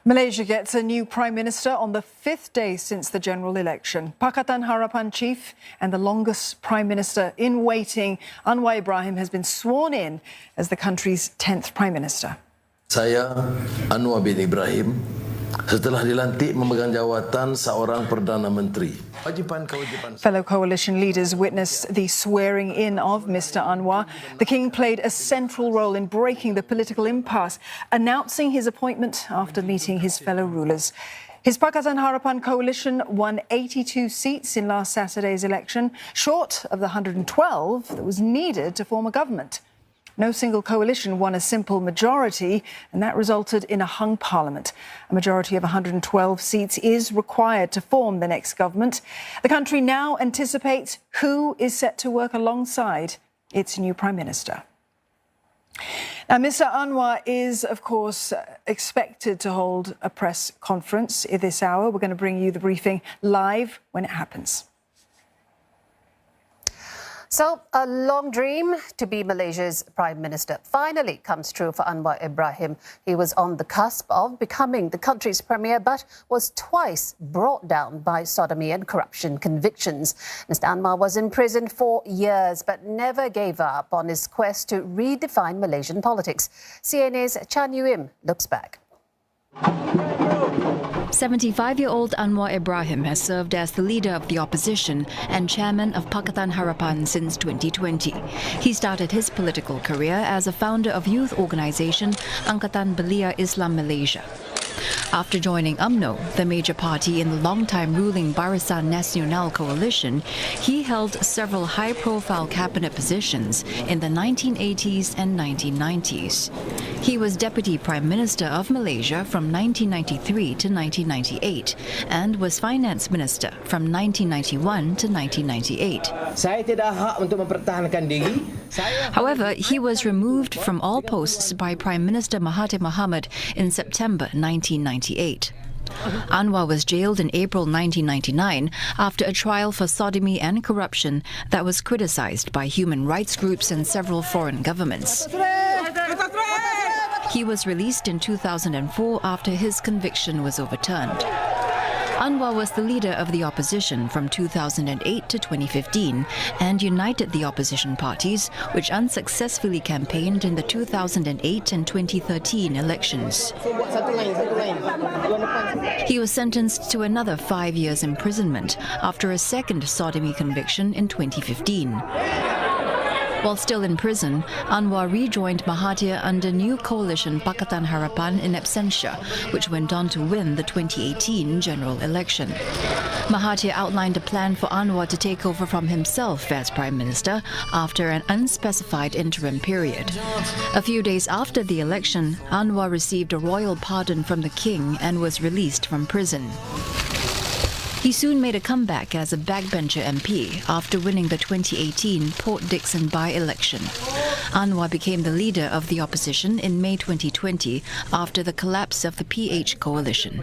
Malaysia gets a new Prime Minister on the 5th day since the general election. Pakatan Harapan chief and the longest Prime Minister in waiting, Anwar Ibrahim, has been sworn in as the country's 10th Prime Minister. Saya, Anwar bin Ibrahim, setelah dilantik memegang jawatan seorang Perdana Menteri. Fellow coalition leaders witnessed the swearing-in of Mr Anwar. The King played a central role in breaking the political impasse, announcing his appointment after meeting his fellow rulers. His Pakatan Harapan coalition won 82 seats in last Saturday's election, short of the 112 that was needed to form a government. No single coalition won a simple majority, and that resulted in a hung parliament. A majority of 112 seats is required to form the next government. The country now anticipates who is set to work alongside its new Prime Minister. Now, Mr Anwar is, of course, expected to hold a press conference at this hour. We're going to bring you the briefing live when it happens. So, a long dream to be Malaysia's Prime Minister finally comes true for Anwar Ibrahim. He was on the cusp of becoming the country's premier, but was twice brought down by sodomy and corruption convictions. Mr Anwar was in prison for years, but never gave up on his quest to redefine Malaysian politics. CNA's Chan Yuim looks back. 75-year-old Anwar Ibrahim has served as the leader of the opposition and chairman of Pakatan Harapan since 2020. He started his political career as a founder of youth organisation Angkatan Belia Islam Malaysia. After joining UMNO, the major party in the long-time ruling Barisan Nasional coalition, he held several high-profile cabinet positions in the 1980s and 1990s. He was Deputy Prime Minister of Malaysia from 1993 to 1998 and was Finance Minister from 1991 to 1998. Saya tidak hak untuk mempertahankan diri. However, he was removed from all posts by Prime Minister Mahathir Mohamad in September 1998. Anwar was jailed in April 1999 after a trial for sodomy and corruption that was criticized by human rights groups and several foreign governments. He was released in 2004 after his conviction was overturned. Anwar was the leader of the opposition from 2008 to 2015 and united the opposition parties, which unsuccessfully campaigned in the 2008 and 2013 elections. He was sentenced to another 5 years imprisonment after a second sodomy conviction in 2015. While still in prison, Anwar rejoined Mahathir under new coalition Pakatan Harapan in absentia, which went on to win the 2018 general election. Mahathir outlined a plan for Anwar to take over from himself as Prime Minister after an unspecified interim period. A few days after the election, Anwar received a royal pardon from the King and was released from prison. He soon made a comeback as a backbencher MP after winning the 2018 Port Dickson by-election. Anwar became the leader of the opposition in May 2020 after the collapse of the PH coalition.